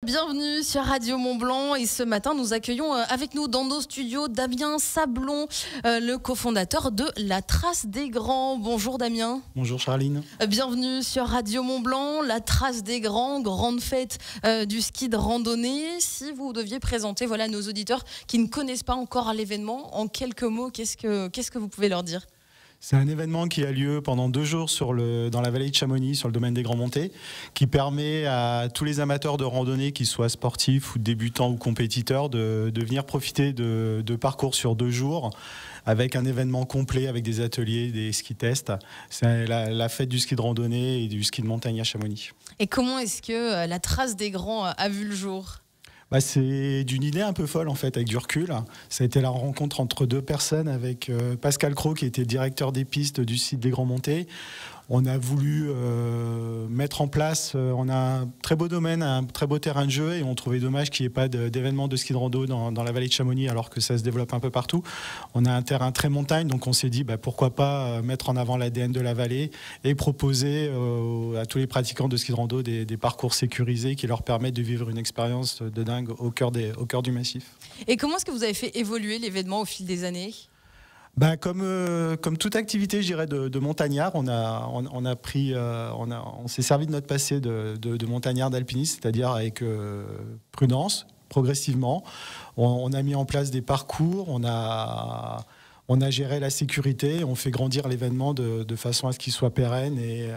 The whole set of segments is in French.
Bienvenue sur Radio Mont-Blanc et ce matin nous accueillons avec nous dans nos studios Damien Sablon, le cofondateur de La Trace des Grands. Bonjour Damien. Bonjour Charline. Bienvenue sur Radio Mont-Blanc, La Trace des Grands, grande fête du ski de randonnée. Si vous deviez présenter nos auditeurs qui ne connaissent pas encore l'événement, en quelques mots, qu'est-ce que vous pouvez leur dire ? C'est un événement qui a lieu pendant 2 jours dans la vallée de Chamonix, sur le domaine des Grands Montées, qui permet à tous les amateurs de randonnée, qu'ils soient sportifs ou débutants ou compétiteurs, de venir profiter de parcours sur 2 jours, avec un événement complet, avec des ateliers, des ski tests. C'est la fête du ski de randonnée et du ski de montagne à Chamonix. Et comment est-ce que la Trace des Grands a vu le jour ? C'est d'une idée un peu folle en fait, avec du recul. Ça a été la rencontre entre 2 personnes, avec Pascal Cros qui était directeur des pistes du site des Grands Montées. On a voulu mettre en place, on a un très beau domaine, un très beau terrain de jeu, et on trouvait dommage qu'il n'y ait pas d'événements de ski de rando dans la vallée de Chamonix, alors que ça se développe un peu partout. On a un terrain très montagne, donc on s'est dit pourquoi pas mettre en avant l'ADN de la vallée et proposer à tous les pratiquants de ski de rando des parcours sécurisés qui leur permettent de vivre une expérience de dingue au cœur du massif. Et comment est-ce que vous avez fait évoluer l'événement au fil des années ? Comme toute activité, je dirais, de montagnard, on s'est servi de notre passé de montagnard, d'alpiniste, c'est-à-dire avec prudence, progressivement. On a mis en place des parcours, on a géré la sécurité, on fait grandir l'événement de façon à ce qu'il soit pérenne. Et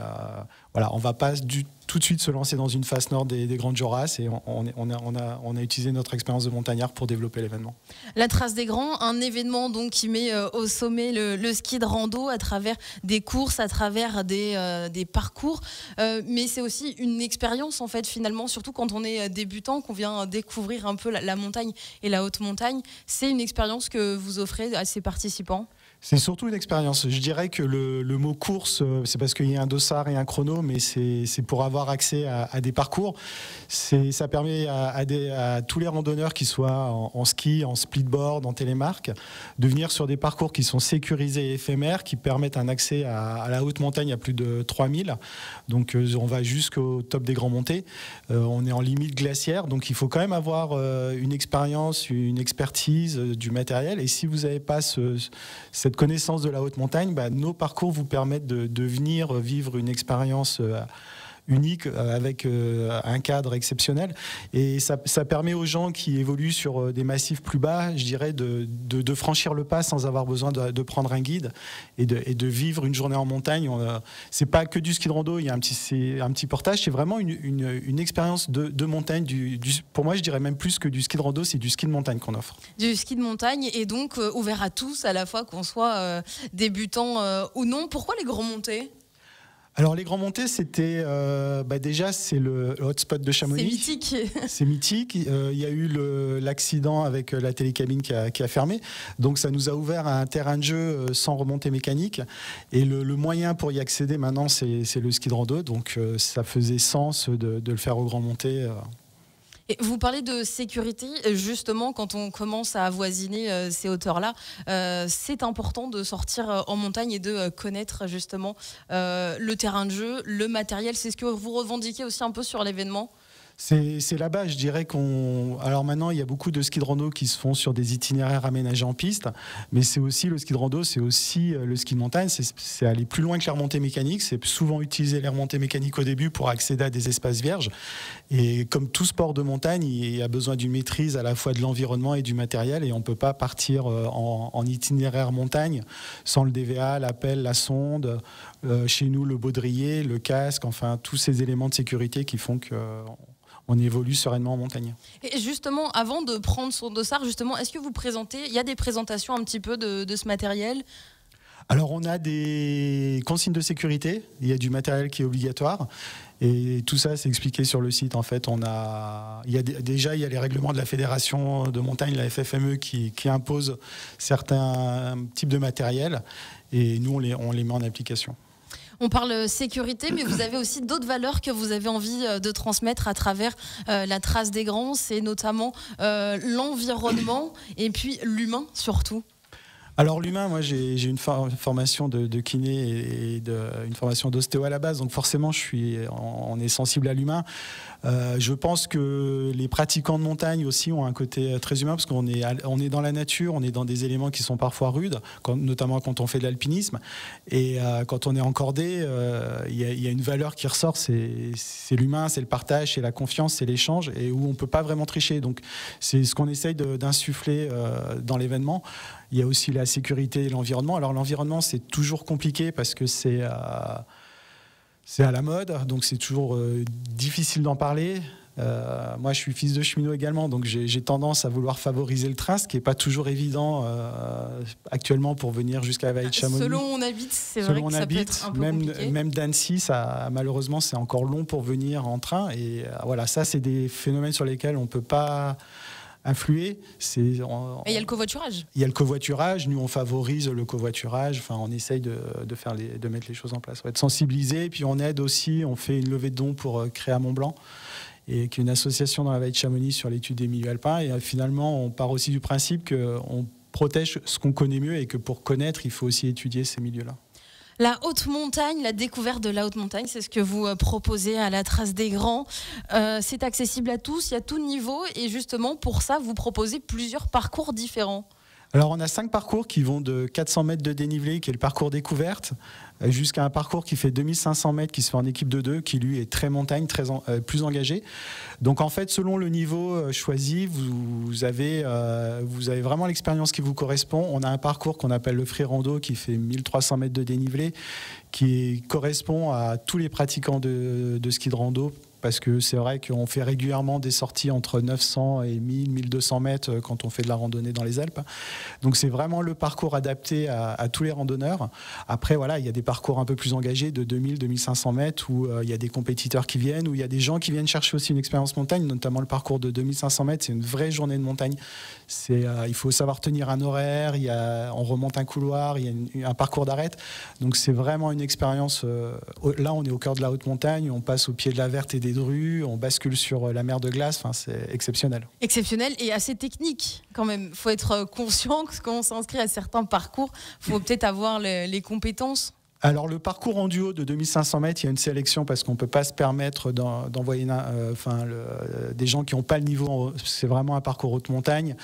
on ne va pas tout de suite se lancer dans une face nord des Grandes Jorasses, et on a utilisé notre expérience de montagnard pour développer l'événement. La Trace des Grands, un événement donc qui met au sommet le ski de rando à travers des courses, à travers des parcours, mais c'est aussi une expérience en fait finalement, surtout quand on est débutant, qu'on vient découvrir un peu la montagne et la haute montagne. C'est une expérience que vous offrez à ces participants ? C'est surtout une expérience. Je dirais que le mot course, c'est parce qu'il y a un dossard et un chrono, mais c'est pour avoir accès à des parcours. Ça permet à tous les randonneurs, qui soient en ski, en splitboard, en télémarque, de venir sur des parcours qui sont sécurisés et éphémères, qui permettent un accès à la haute montagne à plus de 3000. Donc on va jusqu'au top des Grands Montées. On est en limite glaciaire, donc il faut quand même avoir une expérience, une expertise du matériel. Et si vous n'avez pas cette connaissance de la haute montagne, nos parcours vous permettent de venir vivre une expérience unique, avec un cadre exceptionnel, et ça permet aux gens qui évoluent sur des massifs plus bas, je dirais, de franchir le pas sans avoir besoin de prendre un guide et de vivre une journée en montagne. C'est pas que du ski de rando, il y a un petit portage, c'est vraiment une expérience de montagne. Pour moi, je dirais même plus que du ski de rando, c'est du ski de montagne qu'on offre. Du ski de montagne, et donc ouvert à tous, à la fois qu'on soit débutant ou non. Pourquoi les Grands Montées ? Alors les Grands Montées, c'était déjà c'est le hotspot de Chamonix. C'est mythique. C'est mythique. Il y a eu l'accident avec la télécabine qui a fermé, donc ça nous a ouvert un terrain de jeu sans remontée mécanique. Et le moyen pour y accéder maintenant, c'est le ski de rando. Donc ça faisait sens de le faire aux Grands Montées. Et vous parlez de sécurité, justement, quand on commence à avoisiner ces hauteurs-là, c'est important de sortir en montagne et de connaître justement le terrain de jeu, le matériel. C'est ce que vous revendiquez aussi un peu sur l'événement ? C'est là-bas, je dirais alors maintenant, il y a beaucoup de ski de rando qui se font sur des itinéraires aménagés en piste, mais c'est aussi le ski de rando, c'est aussi le ski de montagne, c'est aller plus loin que les remontées mécaniques, c'est souvent utiliser les remontées mécaniques au début pour accéder à des espaces vierges. Et comme tout sport de montagne, il y a besoin d'une maîtrise à la fois de l'environnement et du matériel, et on ne peut pas partir en itinéraire montagne sans le DVA, la pelle, la sonde, chez nous le baudrier, le casque, enfin tous ces éléments de sécurité qui font qu'on évolue sereinement en montagne. Et justement, avant de prendre son dossard, justement, est-ce que vous présentez, il y a des présentations un petit peu de ce matériel ? Alors on a des consignes de sécurité, il y a du matériel qui est obligatoire, et tout ça c'est expliqué sur le site. En fait, il y a les règlements de la fédération de montagne, la FFME, qui impose certains types de matériel, et nous on les met en application. On parle sécurité, mais vous avez aussi d'autres valeurs que vous avez envie de transmettre à travers la Trace des Grands. C'est notamment l'environnement et puis l'humain surtout. Alors l'humain, moi j'ai une formation de kiné et une formation d'ostéo à la base, donc forcément on est sensible à l'humain. Je pense que les pratiquants de montagne aussi ont un côté très humain parce qu'on est dans la nature, on est dans des éléments qui sont parfois rudes, notamment quand on fait de l'alpinisme. Et quand on est en cordée, il y a une valeur qui ressort, c'est l'humain, c'est le partage, c'est la confiance, c'est l'échange, et où on ne peut pas vraiment tricher. Donc c'est ce qu'on essaye d'insuffler dans l'événement. Il y a aussi la sécurité et l'environnement. Alors l'environnement, c'est toujours compliqué parce que c'est à la mode, donc c'est toujours difficile d'en parler. Moi, je suis fils de cheminot également, donc j'ai tendance à vouloir favoriser le train, ce qui n'est pas toujours évident actuellement pour venir jusqu'à la vallée de Chamonix. Selon où on habite, c'est vrai que ça peut être un peu compliqué. Même d'Annecy, malheureusement, c'est encore long pour venir en train. Et voilà, ça, c'est des phénomènes sur lesquels on ne peut pas influer. Et il y a le covoiturage. Il y a le covoiturage. Nous, on favorise le covoiturage. Enfin, on essaye de mettre les choses en place. On va être sensibilisé. Et puis, on aide aussi. On fait une levée de dons pour Créa Mont-Blanc, et qui est une association dans la vallée de Chamonix sur l'étude des milieux alpins. Et finalement, on part aussi du principe qu'on protège ce qu'on connaît mieux et que pour connaître, il faut aussi étudier ces milieux-là. La haute montagne, la découverte de la haute montagne, c'est ce que vous proposez à la Trace des Grands. C'est accessible à tous, il y a tout niveau, et justement pour ça, vous proposez plusieurs parcours différents. Alors on a 5 parcours qui vont de 400 mètres de dénivelé, qui est le parcours découverte, jusqu'à un parcours qui fait 2500 mètres, qui se fait en équipe de 2, qui lui est très montagne, plus engagé. Donc en fait, selon le niveau choisi, vous avez vraiment l'expérience qui vous correspond. On a un parcours qu'on appelle le free rando, qui fait 1300 mètres de dénivelé, qui correspond à tous les pratiquants de ski de rando, parce que c'est vrai qu'on fait régulièrement des sorties entre 900 et 1000, 1200 mètres quand on fait de la randonnée dans les Alpes. Donc c'est vraiment le parcours adapté à tous les randonneurs. Après, voilà, il y a des parcours un peu plus engagés de 2000, 2500 mètres où il y a des compétiteurs qui viennent, où il y a des gens qui viennent chercher aussi une expérience montagne, notamment le parcours de 2500 mètres, c'est une vraie journée de montagne. Il faut savoir tenir un horaire, on remonte un couloir, il y a un parcours d'arête. Donc c'est vraiment une expérience. Là, on est au cœur de la haute montagne, on passe au pied de la Verte et des Drues, on bascule sur la mer de glace, enfin, c'est exceptionnel. Exceptionnel et assez technique quand même. Il faut être conscient que quand on s'inscrit à certains parcours, il faut peut-être avoir les compétences. Alors le parcours en duo de 2500 mètres, il y a une sélection parce qu'on ne peut pas se permettre d'envoyer des gens qui n'ont pas le niveau. C'est vraiment un parcours haute montagne.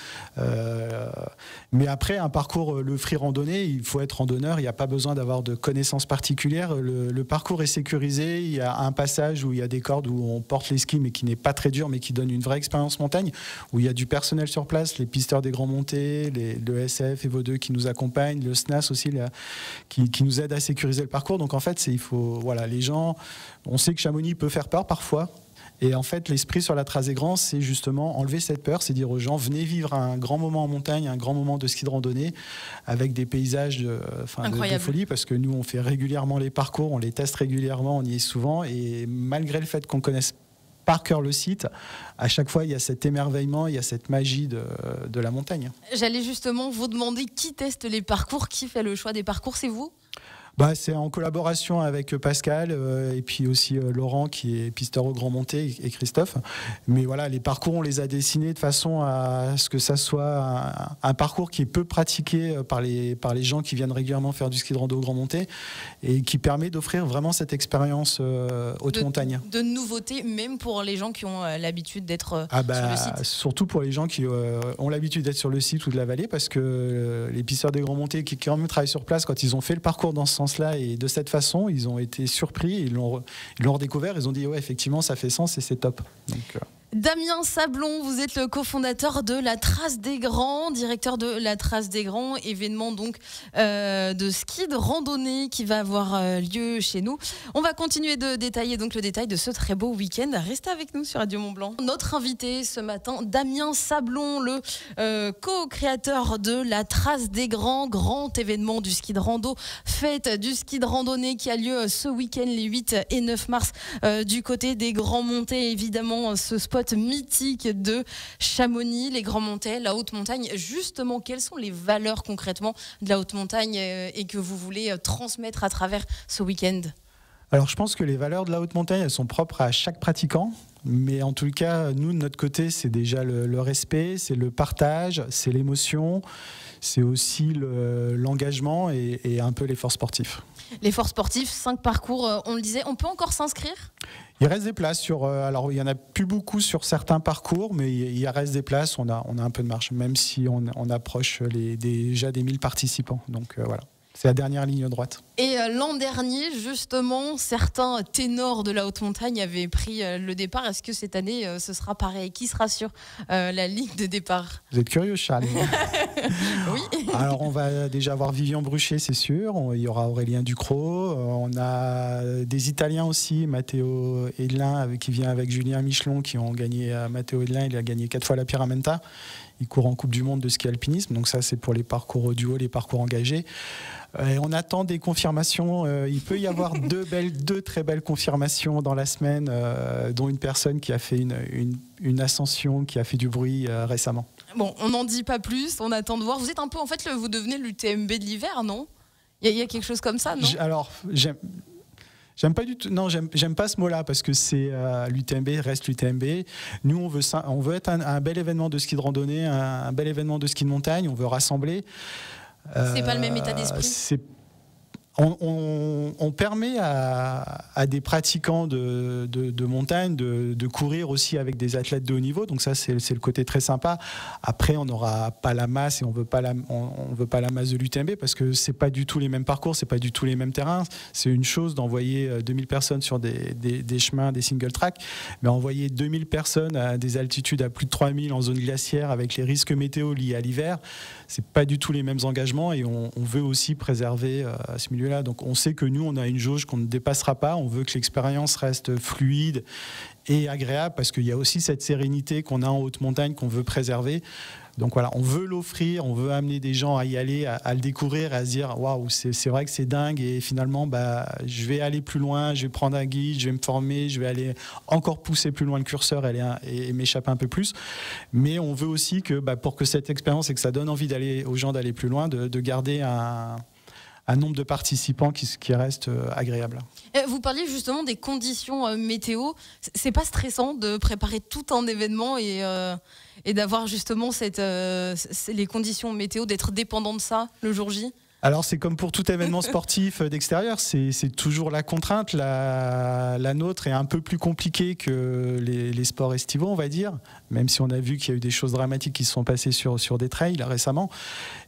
Mais après, un parcours, le free randonnée, il faut être randonneur, il n'y a pas besoin d'avoir de connaissances particulières. Le parcours est sécurisé, il y a un passage où il y a des cordes où on porte les skis mais qui n'est pas très dur, mais qui donne une vraie expérience montagne, où il y a du personnel sur place, les pisteurs des grands montées, le SF et Vaudeux qui nous accompagnent, le SNAS aussi qui nous aide à sécuriser le parcours. Donc en fait, les gens, on sait que Chamonix peut faire peur parfois. Et en fait, l'esprit sur la Trace des Grands, c'est justement enlever cette peur, c'est dire aux gens, venez vivre un grand moment en montagne, un grand moment de ski de randonnée, avec des paysages de folie, parce que nous, on fait régulièrement les parcours, on les teste régulièrement, on y est souvent, et malgré le fait qu'on connaisse par cœur le site, à chaque fois il y a cet émerveillement, il y a cette magie de la montagne. J'allais justement vous demander qui teste les parcours, qui fait le choix des parcours, c'est vous ? C'est en collaboration avec Pascal et puis aussi Laurent qui est pisteur au Grand Monté et Christophe. Mais voilà, les parcours, on les a dessinés de façon à ce que ça soit un parcours qui est peu pratiqué par les gens qui viennent régulièrement faire du ski de rando au Grand Monté et qui permet d'offrir vraiment cette expérience haute montagne. De nouveautés, même pour les gens qui ont l'habitude d'être sur le site. Surtout pour les gens qui ont l'habitude d'être sur le site ou de la vallée, parce que les pisteurs des Grands Montés qui quand même travaillent sur place, quand ils ont fait le parcours dans ce sens là et de cette façon, ils ont été surpris, ils l'ont redécouvert, ils ont dit ouais, effectivement ça fait sens et c'est top. Donc, Damien Sablon, vous êtes le cofondateur de la Trace des Grands, directeur de la Trace des Grands, événement donc de ski de randonnée qui va avoir lieu chez nous. On va continuer de détailler donc le détail de ce très beau week-end. Restez avec nous sur Radio Mont-Blanc. Notre invité ce matin, Damien Sablon, le co-créateur de la Trace des Grands, grand événement du ski de rando, fête du ski de randonnée qui a lieu ce week-end les 8 et 9 mars du côté des Grands Montées. Évidemment, ce spot mythique de Chamonix, les Grands Montées, la haute montagne. Justement, quelles sont les valeurs concrètement de la haute montagne et que vous voulez transmettre à travers ce week-end ? Alors je pense que les valeurs de la haute montagne, elles sont propres à chaque pratiquant. Mais en tout cas, nous, de notre côté, c'est déjà le respect, c'est le partage, c'est l'émotion, c'est aussi l'engagement et un peu l'effort sportif. L'effort sportif, 5 parcours, on le disait, on peut encore s'inscrire ? Il reste des places alors il y en a plus beaucoup sur certains parcours, mais il reste des places. On a un peu de marge, même si on approche déjà des 1000 participants. Donc voilà. C'est la dernière ligne droite. Et l'an dernier, justement, certains ténors de la haute montagne avaient pris le départ. Est-ce que cette année, ce sera pareil ? Qui sera sur la ligne de départ ? Vous êtes curieux, Charles? Oui. Alors, on va déjà avoir Vivian Bruchet, c'est sûr. Il y aura Aurélien Ducrot. On a des Italiens aussi, Matteo Edlin, qui vient avec Julien Michelon, qui ont gagné. Matteo Edlin, il a gagné 4 fois la Pyramenta. Il court en Coupe du Monde de ski alpinisme. Donc ça, c'est pour les parcours duo, les parcours engagés. On attend des confirmations. Il peut y avoir deux très belles confirmations dans la semaine, dont une personne qui a fait une ascension, qui a fait du bruit récemment. Bon, on n'en dit pas plus, on attend de voir. Vous êtes un peu, en fait, vous devenez l'UTMB de l'hiver, non ? Il y a quelque chose comme ça, non ? Alors, j'aime pas du tout. Non, j'aime pas ce mot-là parce que c'est l'UTMB reste l'UTMB. Nous, on veut être un bel événement de ski de randonnée, un bel événement de ski de montagne. On veut rassembler. C'est pas le même état d'esprit. On permet à des pratiquants de montagne de courir aussi avec des athlètes de haut niveau, donc ça c'est le côté très sympa. Après, on n'aura pas la masse et on veut pas la masse de l'UTMB parce que c'est pas du tout les mêmes parcours, c'est pas du tout les mêmes terrains. C'est une chose d'envoyer 2000 personnes sur des chemins, des single track, mais envoyer 2000 personnes à des altitudes à plus de 3000 en zone glaciaire avec les risques météo liés à l'hiver, c'est pas du tout les mêmes engagements et on veut aussi préserver ce milieu. Donc on sait que nous, on a une jauge qu'on ne dépassera pas. On veut que l'expérience reste fluide et agréable parce qu'il y a aussi cette sérénité qu'on a en haute montagne qu'on veut préserver. Donc voilà, on veut l'offrir, on veut amener des gens à y aller, à le découvrir, à se dire waouh, c'est vrai que c'est dingue et finalement je vais aller plus loin, je vais prendre un guide, je vais me former, je vais aller encore pousser plus loin le curseur et m'échapper un peu plus. Mais on veut aussi que pour que cette expérience et que ça donne envie aux gens d'aller plus loin, de garder un nombre de participants qui reste agréable. Vous parliez justement des conditions météo. C'est pas stressant de préparer tout un événement et d'avoir justement les conditions météo, d'être dépendant de ça le jour J ? Alors c'est comme pour tout événement sportif d'extérieur, c'est toujours la contrainte. La nôtre est un peu plus compliquée que les sports estivaux, on va dire, même si on a vu qu'il y a eu des choses dramatiques qui se sont passées sur des trails récemment.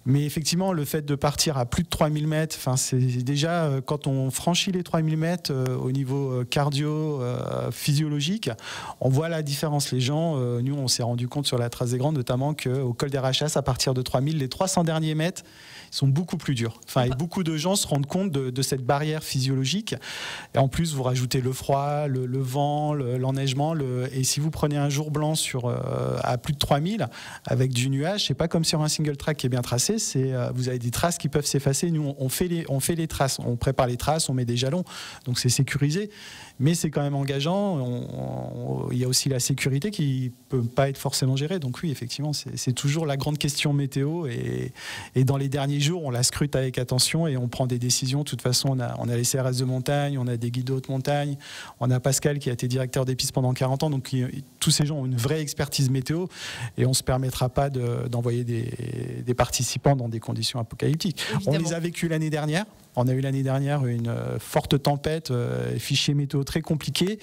Mais effectivement, le fait de partir à plus de 3000 mètres, c'est déjà quand on franchit les 3000 mètres au niveau cardio, physiologique, on voit la différence. Les gens, nous on s'est rendu compte sur la Trace des Grands notamment qu'au col des Rachas, à partir de 3000, les 300 derniers mètres sont beaucoup plus durs. Et beaucoup de gens se rendent compte de cette barrière physiologique. Et en plus, vous rajoutez le froid, le vent, l'enneigement. Et si vous prenez un jour blanc à plus de 3000 avec du nuage, c'est pas comme sur un single track qui est bien tracé. Vous avez des traces qui peuvent s'effacer. Nous, on fait les traces. On prépare les traces, on met des jalons. Donc c'est sécurisé. Mais c'est quand même engageant. Il y a aussi la sécurité qui peut pas être forcément gérée. Donc oui, effectivement, c'est toujours la grande question météo. Et dans les derniers jours, on la scrute avec attention et on prend des décisions. De toute façon, on a les CRS de montagne, on a des guides de haute montagne, on a Pascal qui a été directeur des pistes pendant 40 ans. Donc tous ces gens ont une vraie expertise météo et on ne se permettra pas d'envoyer des participants dans des conditions apocalyptiques. Évidemment. On les a vécues l'année dernière. On a eu l'année dernière une forte tempête, fichier météo très compliqué.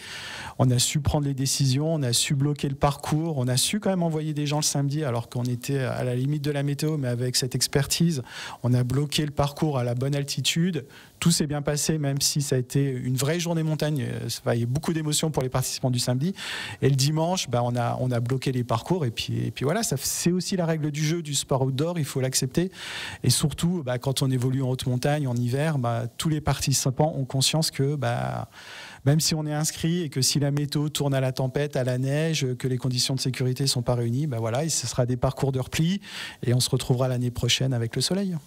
On a su prendre les décisions, on a su bloquer le parcours, on a su quand même envoyer des gens le samedi alors qu'on était à la limite de la météo, mais avec cette expertise, on a bloqué le parcours à la bonne altitude. Tout s'est bien passé, même si ça a été une vraie journée montagne. Il y a beaucoup d'émotions pour les participants du samedi. Et le dimanche, on a bloqué les parcours. Et puis voilà, c'est aussi la règle du jeu du sport outdoor, il faut l'accepter. Et surtout, quand on évolue en haute montagne, en hiver, tous les participants ont conscience que même si on est inscrit et que si la météo tourne à la tempête, à la neige, que les conditions de sécurité ne sont pas réunies, et ce sera des parcours de repli. Et on se retrouvera l'année prochaine avec le soleil.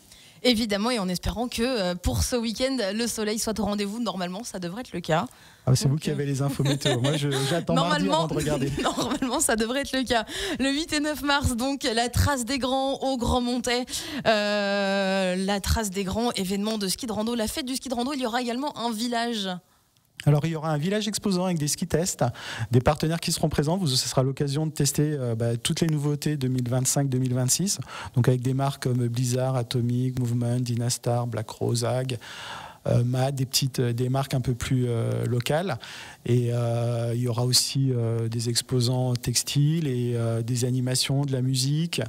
Évidemment, et en espérant que pour ce week-end, le soleil soit au rendez-vous. Normalement, ça devrait être le cas. C'est vous qui avez les infos météo. Moi, j'attends mardi avant de regarder. Normalement, ça devrait être le cas. Le 8 et 9 mars, donc, la Trace des Grands au Grand Montais. La Trace des Grands, événement de ski de rando. La fête du ski de rando, il y aura également un village. Alors il y aura un village exposant avec des ski tests, des partenaires qui seront présents. Ce sera l'occasion de tester toutes les nouveautés 2025-2026, donc avec des marques comme Blizzard, Atomic, Movement, Dynastar, Black Rose, Ag. MAD, des marques un peu plus locales. Et il y aura aussi des exposants textiles et des animations, de la musique.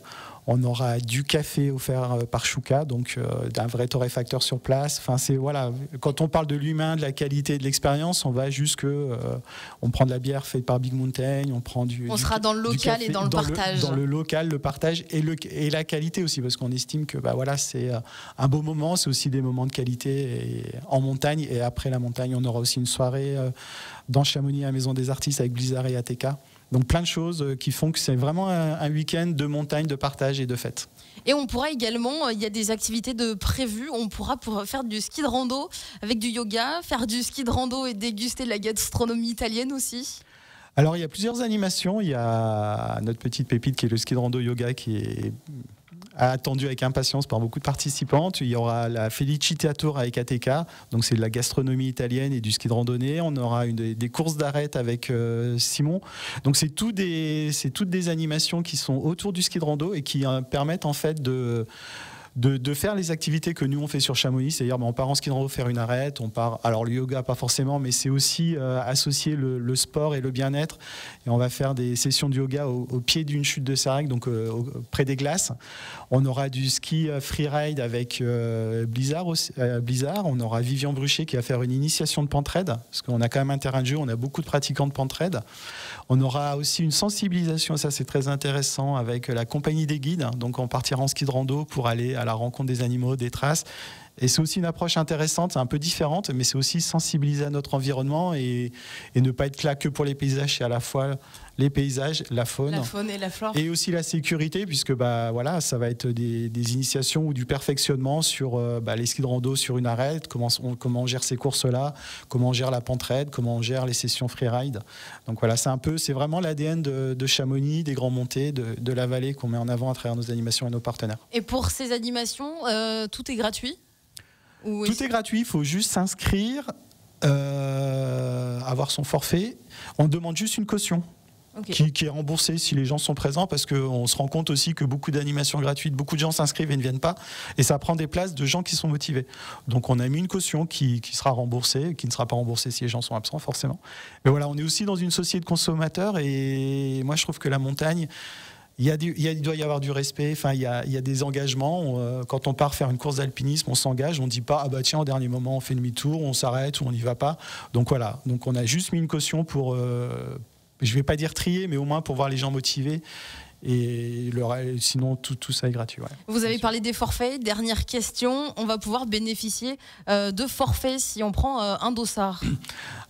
On aura du café offert par Chouka, donc d'un vrai torréfacteur sur place. Enfin, voilà, quand on parle de l'humain, de la qualité, de l'expérience, on va jusque on prend de la bière faite par Big Mountain, on sera dans le local café, et dans le partage. Dans le local, le partage et la qualité aussi, parce qu'on estime que voilà, c'est un beau moment, c'est aussi des moments de qualité en montagne. Et après la montagne, on aura aussi une soirée dans Chamonix à la Maison des Artistes avec Blizzard et ATK. Donc plein de choses qui font que c'est vraiment un week-end de montagne, de partage et de fête. Et on pourra également, il y a des activités de prévues, on pourra faire du ski de rando avec du yoga, faire du ski de rando et déguster de la gastronomie italienne aussi. Alors il y a plusieurs animations, il y a notre petite pépite qui est le ski de rando yoga qui est attendu avec impatience par beaucoup de participantes. Il y aura la Felicita Tour avec ATK, donc c'est de la gastronomie italienne et du ski de randonnée. On aura des courses d'arête avec Simon. Donc c'est toutes des animations qui sont autour du ski de rando et qui permettent en fait de faire les activités que nous on fait sur Chamonix, c'est-à-dire on part en ski de rando faire une arête, alors le yoga pas forcément, mais c'est aussi associer le sport et le bien-être, et on va faire des sessions de yoga au pied d'une chute de Sérègue, donc près des glaces. On aura du ski freeride avec Blizzard, on aura Vivian Bruchet qui va faire une initiation de pentraid, parce qu'on a quand même un terrain de jeu, on a beaucoup de pratiquants de pentraid. On aura aussi une sensibilisation, ça c'est très intéressant, avec la compagnie des guides, donc on partira en ski de rando pour aller à la rencontre des animaux, des traces. Et c'est aussi une approche intéressante, c'est un peu différente, mais c'est aussi sensibiliser à notre environnement et ne pas être là que pour les paysages, c'est à la fois les paysages, la faune et la flore. Et aussi la sécurité, puisque voilà, ça va être des initiations ou du perfectionnement sur les skis de rando sur une arête, comment on gère ces courses-là, comment on gère la pentraid, comment on gère les sessions freeride. Donc voilà, c'est vraiment l'ADN de Chamonix, des grands montées, de la vallée qu'on met en avant à travers nos animations et nos partenaires. Et pour ces animations, tout est gratuit ? Tout est gratuit, il faut juste s'inscrire, avoir son forfait. On demande juste une caution. Okay. Qui est remboursée si les gens sont présents, parce qu'on se rend compte aussi que beaucoup d'animations gratuites, beaucoup de gens s'inscrivent et ne viennent pas, et ça prend des places de gens qui sont motivés. Donc on a mis une caution qui sera remboursée, qui ne sera pas remboursée si les gens sont absents forcément. Mais voilà, on est aussi dans une société de consommateurs, et moi je trouve que la montagne, il doit y avoir du respect, enfin, il y a des engagements. Quand on part faire une course d'alpinisme, on s'engage, on ne dit pas « Ah bah tiens, au dernier moment, on fait demi-tour, on s'arrête ou on n'y va pas ». Donc voilà, donc on a juste mis une caution pour, je ne vais pas dire trier, mais au moins pour voir les gens motivés. Et sinon, tout ça est gratuit. Ouais. Vous avez parlé des forfaits. Dernière question, on va pouvoir bénéficier de forfaits si on prend un dossard.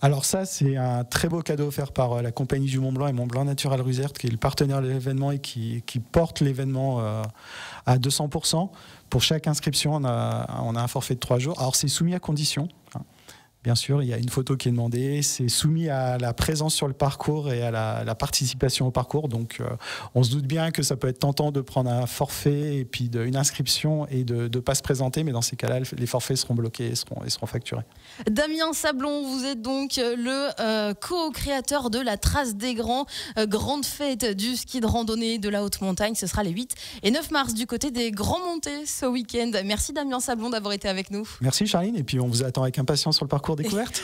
Alors ça, c'est un très beau cadeau offert par la Compagnie du Mont Blanc et Mont Blanc Natural Ruzerte, qui est le partenaire de l'événement et qui porte l'événement à 200%. Pour chaque inscription, on a un forfait de 3 jours. Alors c'est soumis à condition. Bien sûr, il y a une photo qui est demandée, c'est soumis à la présence sur le parcours et à la participation au parcours. Donc, on se doute bien que ça peut être tentant de prendre un forfait et puis une inscription et de ne pas se présenter, mais dans ces cas-là, les forfaits seront bloqués et seront facturés. Damien Sablon, vous êtes donc le co-créateur de la Trace des Grands, grande fête du ski de randonnée de la haute montagne. Ce sera les 8 et 9 mars du côté des Grands Montées ce week-end. Merci Damien Sablon d'avoir été avec nous. Merci Charline, et puis on vous attend avec impatience sur le parcours découverte.